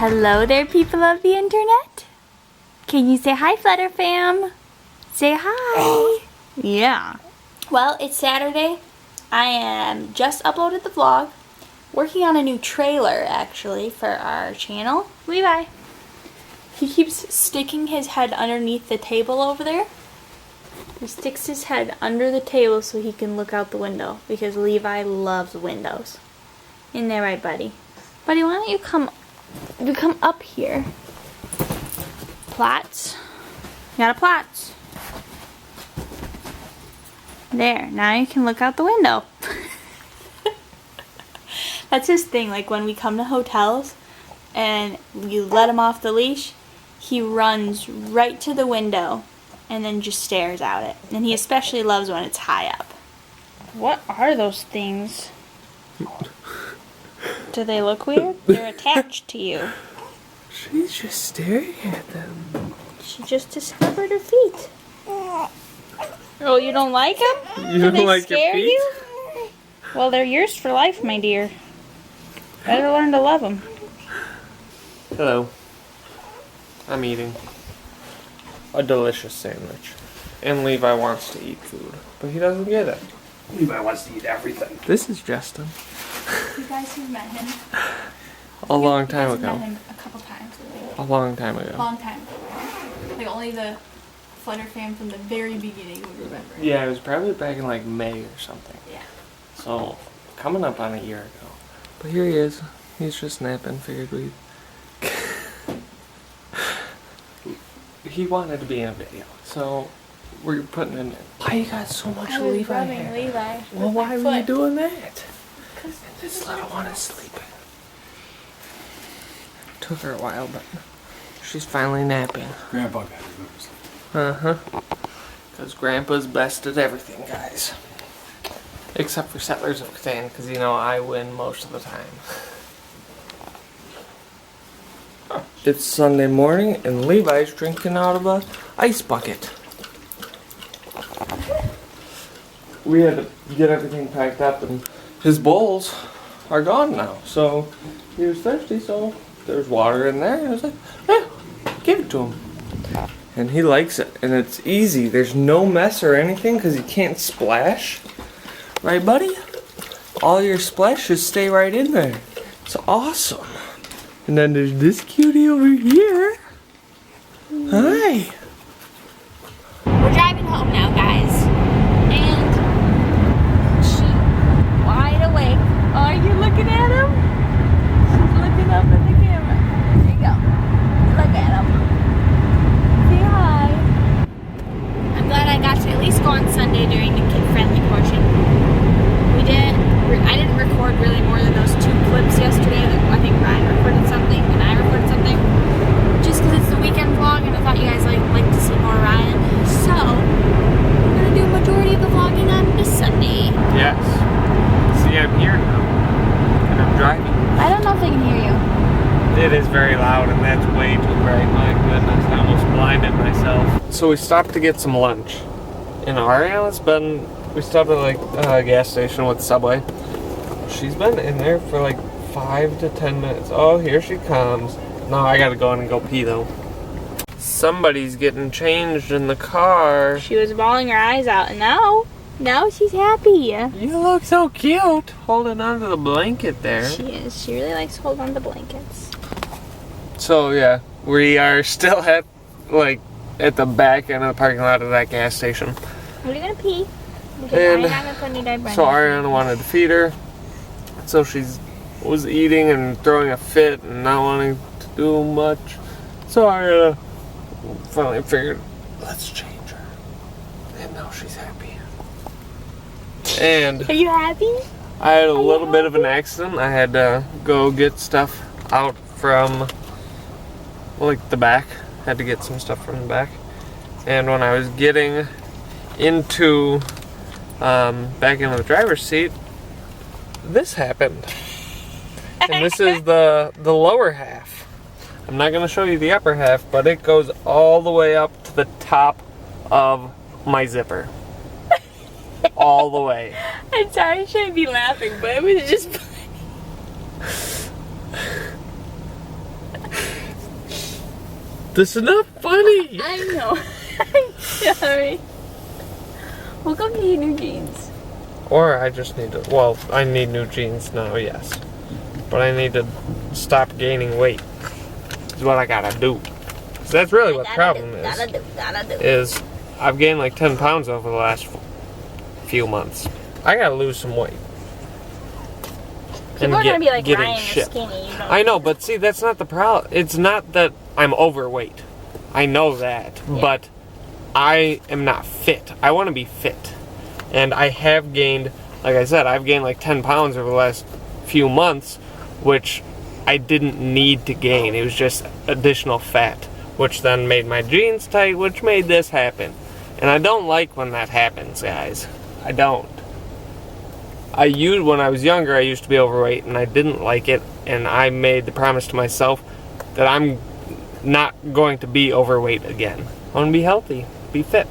Hello there, people of the internet. Can you say hi, Pflederer Pfam? Say hi. Yeah. Well, it's Saturday. I am just uploaded the vlog. Working on a new trailer, actually, for our channel. Levi. He keeps sticking his head underneath the table over there. He sticks his head under the table so he can look out the window, because Levi loves windows. Isn't that right, buddy? Buddy, why don't you come up here? Plots. You got a plots. There, now you can look out the window. That's his thing, like when we come to hotels and you let him off the leash, he runs right to the window and then just stares out it. And he especially loves when it's high up. What are those things? Do they look weird? They're attached to you. She's just staring at them. She just discovered her feet. Oh, you don't like them? You don't like your feet? You? Well, they're yours for life, my dear. Better learn to love them. Hello. I'm eating a delicious sandwich. And Levi wants to eat food, but he doesn't get it. Levi wants to eat everything. This is Justin. You guys have met him. A long time you guys ago. Met him a couple times, I think. A long time ago. Long time ago. Like only the Pflederer Pfam from the very beginning would remember. Yeah, it was probably back in like May or something. Yeah. So, coming up on a year ago. But here he is. He's just napping. Figured we'd... He wanted to be in a video, so we're putting him in. Why you got so much Levi hair? Levi. Well, why were you doing that? And this little one is sleeping. Took her a while, but she's finally napping. Grandpa got her. Uh-huh. Because Grandpa's best at everything, guys. Except for Settlers of Catan, because, you know, I win most of the time. It's Sunday morning, and Levi's drinking out of a ice bucket. We had to get everything packed up, and his bowls are gone now. So, he was thirsty, so there's water in there. I was like, yeah, give it to him. And he likes it, and it's easy. There's no mess or anything, because you can't splash. Right, buddy? All your splashes stay right in there. It's awesome. And then there's this cutie over here. Hi. We're driving home now, guys. And she's wide awake. Oh, are you looking at him? She's looking up at the camera. There you go. Look at him. Say hi. I'm glad I got to at least go on Sunday during the kid-friendly portion. I didn't record really more than those 2 clips yesterday. I think Ryan recorded something and I recorded something. Just because it's the weekend vlog and I thought you guys like to see more Ryan. So, I'm going to do a majority of the vlogging on this Sunday. Yes. See, I'm here now. And I'm driving. I don't know if they can hear you. It is very loud and that's way too bright. My goodness, I almost blinded myself. So we stopped to get some lunch. And Arianna's we stopped at like a gas station with Subway. She's been in there for like 5 to 10 minutes. Oh, here she comes. No, I gotta go in and go pee though. Somebody's getting changed in the car. She was bawling her eyes out and now she's happy. You look so cute. Holding onto the blanket there. She is. She really likes to hold on to blankets. So yeah, we are still at the back end of the parking lot of that gas station. Are you gonna pee? Because And I'm not gonna put any diaper on. So Arianna wanted to feed her. So she was eating and throwing a fit and not wanting to do much. So Arianna finally figured, let's change her. And now she's happy. And are you happy? I had a little bit of an accident. I had to go get stuff out from the back. Had to get some stuff from the back. And when I was getting into back into the driver's seat, this happened. And this is the lower half. I'm not going to show you the upper half, but it goes all the way up to the top of my zipper. All the way. I'm sorry, I shouldn't be laughing, but it was just funny. This is not funny. I know. I'm sorry. We'll go get you new jeans. Or I just need to, well, I need new jeans now, yes. But I need to stop gaining weight. Is what I gotta do. So that's really what the problem is I've gained like 10 pounds over the last few months. I gotta lose some weight. People are gonna be like, Ryan, you're skinny. I know, but see, that's not the problem. It's not that I'm overweight. I know that. Yeah. But I am not fit. I want to be fit. And I have gained, like I said, I've gained like 10 pounds over the last few months, which I didn't need to gain. It was just additional fat, which then made my jeans tight, which made this happen. And I don't like when that happens, guys. I don't. When I was younger, I used to be overweight, and I didn't like it, and I made the promise to myself that I'm not going to be overweight again. I want to be healthy, be fit.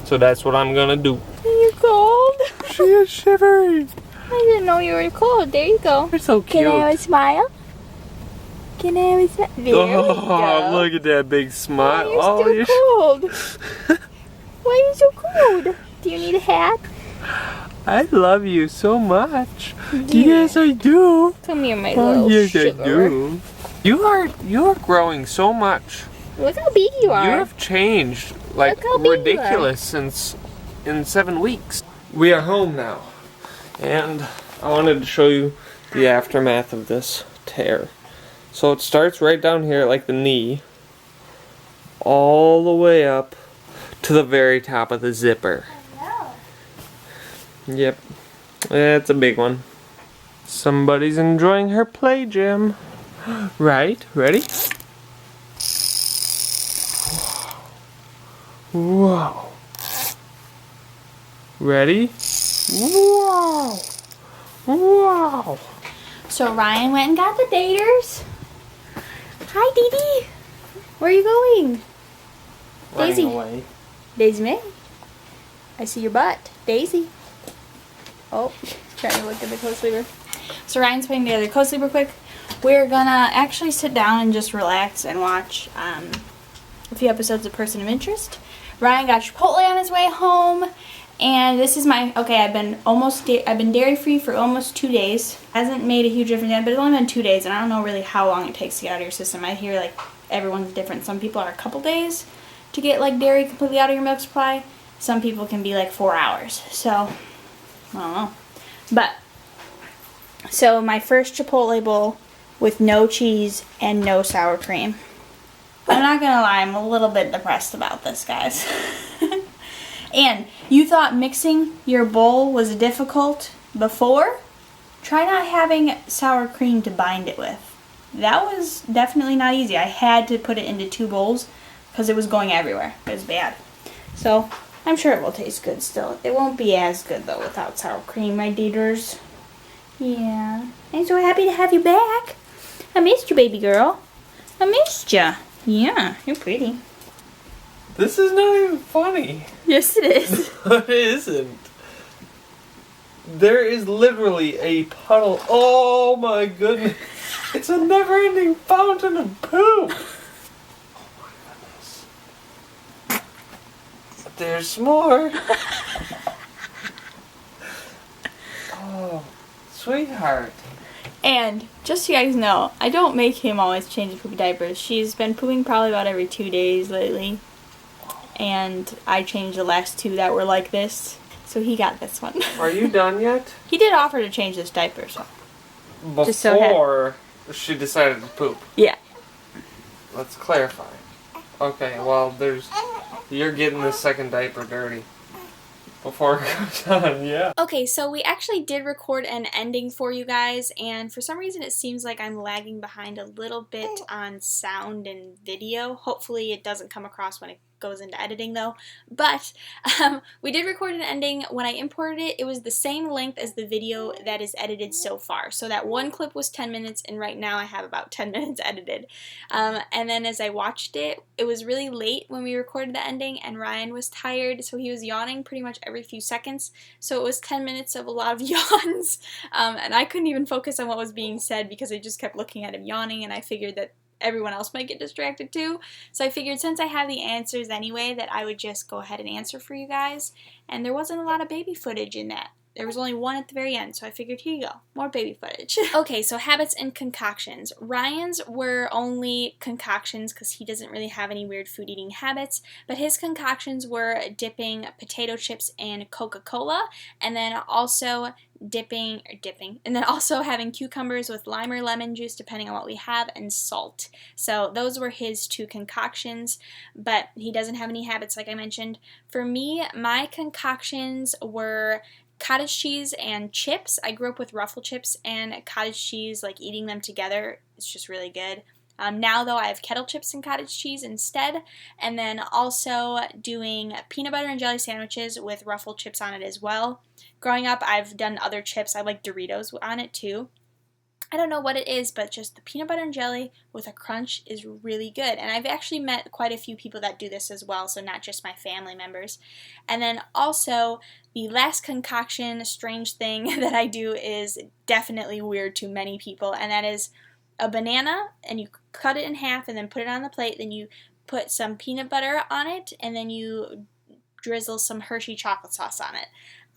So that's what I'm gonna do. Are you cold? She is shivering. I didn't know you were cold. There you go. You're so cute. Can I have a smile? Can I have a smile? There we go. Look at that big smile. Why are you still cold? Why are you so cold? Do you need a hat? I love you so much. Yeah. Yes, I do. Come here, my little yes, sugar. I do. You are growing so much. Look how big you are. You have changed like Look how big ridiculous since in 7 weeks. We are home now, and I wanted to show you the aftermath of this tear. So it starts right down here, like the knee, all the way up to the very top of the zipper. Yep, it's a big one. Somebody's enjoying her play gym. Right, ready? Whoa. Ready? Wow. Wow. So Ryan went and got the daters. Hi, Dee Dee. Where are you going? Daisy. Running away. Daisy May. I see your butt. Daisy. Oh, trying to look at the co-sleeper. So Ryan's putting together the co-sleeper quick. We're gonna actually sit down and just relax and watch a few episodes of Person of Interest. Ryan got Chipotle on his way home, and this is my I've been dairy free for almost 2 days. Hasn't made a huge difference yet, but it's only been 2 days, and I don't know really how long it takes to get out of your system. I hear like everyone's different. Some people are a couple days to get like dairy completely out of your milk supply. Some people can be like 4 hours. So I don't know. But so my first Chipotle bowl with no cheese and no sour cream. I'm not gonna lie, I'm a little bit depressed about this, guys. And you thought mixing your bowl was difficult before? Try not having sour cream to bind it with. That was definitely not easy. I had to put it into 2 bowls because it was going everywhere. It was bad. So I'm sure it will taste good still. It won't be as good though without sour cream, my dears. Yeah. I'm so happy to have you back. I missed you, baby girl. I missed ya. Yeah, you're pretty. This is not even funny. Yes, it is. It isn't. There is literally a puddle. Oh my goodness. It's a never-ending fountain of poop. Oh my goodness. There's more. Oh, sweetheart. And just so you guys know, I don't make him always change the poopy diapers. She's been pooping probably about every 2 days lately. And I changed the last 2 that were like this. So he got this one. Are you done yet? He did offer to change this diaper, so. Before she decided to poop. Yeah. Let's clarify. Okay, well, you're getting the second diaper dirty. Before it goes on, yeah. Okay, so we actually did record an ending for you guys, and for some reason it seems like I'm lagging behind a little bit on sound and video. Hopefully it doesn't come across when it goes into editing though. But we did record an ending. When I imported it, it was the same length as the video that is edited so far. So that one clip was 10 minutes, and right now I have about 10 minutes edited. And then as I watched it, it was really late when we recorded the ending, and Ryan was tired, so he was yawning pretty much every few seconds. So it was 10 minutes of a lot of yawns, and I couldn't even focus on what was being said because I just kept looking at him yawning, and I figured that everyone else might get distracted too. So I figured since I have the answers anyway that I would just go ahead and answer for you guys. And there wasn't a lot of baby footage in that. There was only one at the very end, so I figured, here you go, more baby footage. Okay, so habits and concoctions. Ryan's were only concoctions because he doesn't really have any weird food eating habits, but his concoctions were dipping potato chips in Coca-Cola, and then also and then also having cucumbers with lime or lemon juice, depending on what we have, and salt. So those were his 2 concoctions, but he doesn't have any habits like I mentioned. For me, my concoctions were cottage cheese and chips. I grew up with Ruffle chips and cottage cheese, like eating them together. It's just really good. Now, though, I have kettle chips and cottage cheese instead, and then also doing peanut butter and jelly sandwiches with Ruffle chips on it as well. Growing up, I've done other chips. I like Doritos on it too. I don't know what it is, but just the peanut butter and jelly with a crunch is really good. And I've actually met quite a few people that do this as well, so not just my family members. And then also, the last concoction, strange thing that I do is definitely weird to many people, and that is a banana, and you cut it in half and then put it on the plate. Then you put some peanut butter on it, and then you drizzle some Hershey chocolate sauce on it.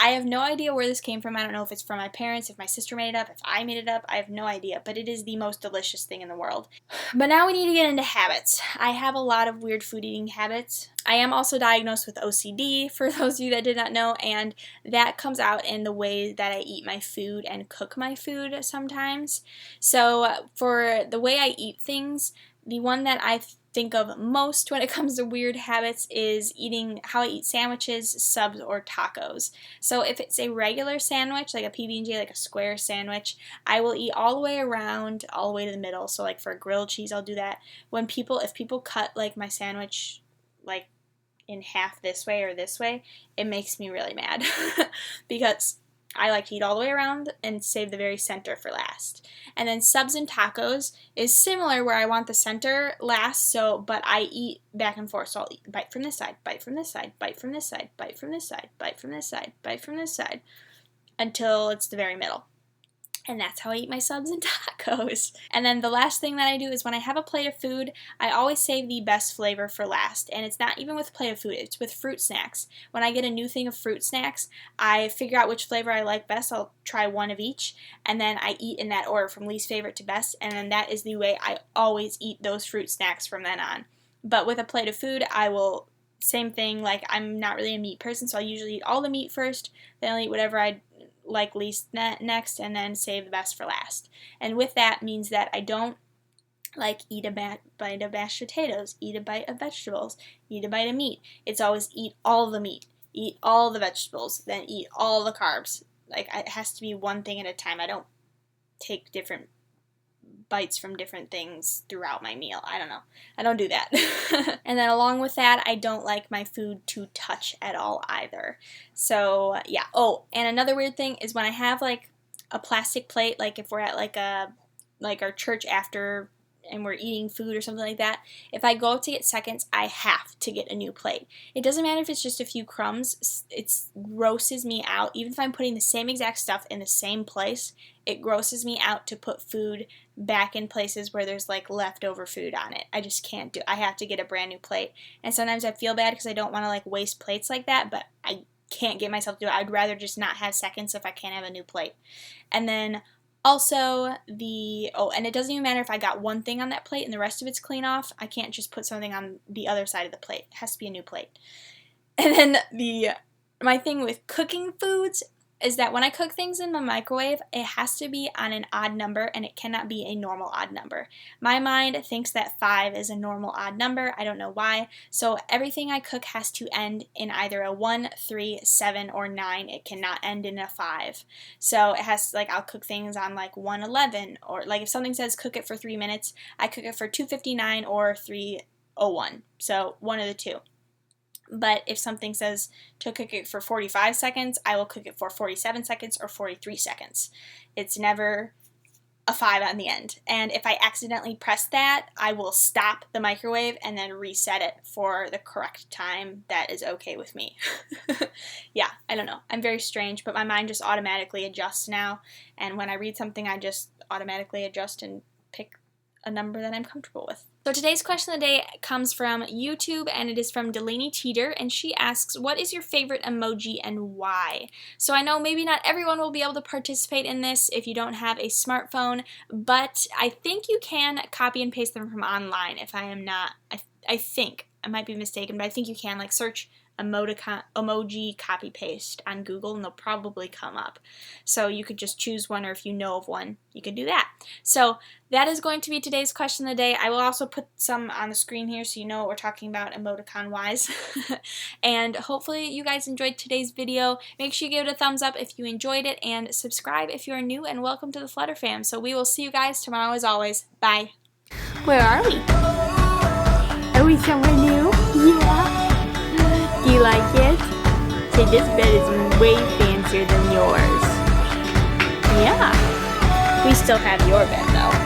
I have no idea where this came from. I don't know if it's from my parents, if my sister made it up, if I made it up. I have no idea, but it is the most delicious thing in the world. But now we need to get into habits. I have a lot of weird food eating habits. I am also diagnosed with OCD, for those of you that did not know, and that comes out in the way that I eat my food and cook my food sometimes. So for the way I eat things, the one that I think of most when it comes to weird habits is eating how I eat sandwiches, subs, or tacos. So if it's a regular sandwich, like a PB&J, like a square sandwich, I will eat all the way around, all the way to the middle. So like for grilled cheese, I'll do that. If people cut like my sandwich like in half this way or this way, it makes me really mad because I like to eat all the way around and save the very center for last. And then subs and tacos is similar where I want the center last, but I eat back and forth. So I'll eat bite from this side, bite from this side, bite from this side, bite from this side, bite from this side, bite from this side, until it's the very middle. And that's how I eat my subs and tacos. And then the last thing that I do is when I have a plate of food, I always save the best flavor for last. And it's not even with a plate of food, it's with fruit snacks. When I get a new thing of fruit snacks, I figure out which flavor I like best. I'll try one of each, and then I eat in that order from least favorite to best. And then that is the way I always eat those fruit snacks from then on. But with a plate of food, I will, same thing, like I'm not really a meat person, so I'll usually eat all the meat first, then I'll eat whatever I like least next, and then save the best for last. And with that means that I don't like eat a bite of mashed potatoes, eat a bite of vegetables, eat a bite of meat. It's always eat all the meat, eat all the vegetables, then eat all the carbs. Like it has to be one thing at a time. I don't take different bites from different things throughout my meal. I don't know. I don't do that. And then along with that, I don't like my food to touch at all either. So yeah. Oh, and another weird thing is when I have like a plastic plate, like if we're at like our church after and we're eating food or something like that, if I go up to get seconds, I have to get a new plate. It doesn't matter if it's just a few crumbs. It grosses me out. Even if I'm putting the same exact stuff in the same place, it grosses me out to put food back in places where there's like leftover food on it. I just can't do it. I have to get a brand new plate. And sometimes I feel bad because I don't want to like waste plates like that, but I can't get myself to do it. I'd rather just not have seconds if I can't have a new plate. And then also and it doesn't even matter if I got one thing on that plate and the rest of it's clean off. I can't just put something on the other side of the plate. It has to be a new plate. And then my thing with cooking foods is that when I cook things in the microwave, it has to be on an odd number and it cannot be a normal odd number. My mind thinks that 5 is a normal odd number. I don't know why. So everything I cook has to end in either a 1, 3, 7, or 9. It cannot end in a 5. So it has, like, I'll cook things on like 111, or like if something says cook it for 3 minutes, I cook it for 2:59 or 3:01. So one of the two. But if something says to cook it for 45 seconds, I will cook it for 47 seconds or 43 seconds. It's never a 5 on the end. And if I accidentally press that, I will stop the microwave and then reset it for the correct time that is okay with me. Yeah, I don't know. I'm very strange, but my mind just automatically adjusts now. And when I read something, I just automatically adjust and pick a number that I'm comfortable with. So today's question of the day comes from YouTube, and it is from Delaney Teeter, and she asks, what is your favorite emoji and why? So I know maybe not everyone will be able to participate in this if you don't have a smartphone, but I think you can copy and paste them from online if I am not, I think, I might be mistaken, but I think you can like search emoji copy paste on Google and they'll probably come up. So you could just choose one, or if you know of one, you could do that. So that is going to be today's question of the day. I will also put some on the screen here so you know what we're talking about emoticon wise. And hopefully you guys enjoyed today's video. Make sure you give it a thumbs up if you enjoyed it, and subscribe if you are new, and welcome to the Pflederer Fam. So we will see you guys tomorrow as always. Bye. Where are we? Are we somewhere new? Yeah. Do you like it? Say, this bed is way fancier than yours. Yeah. We still have your bed though.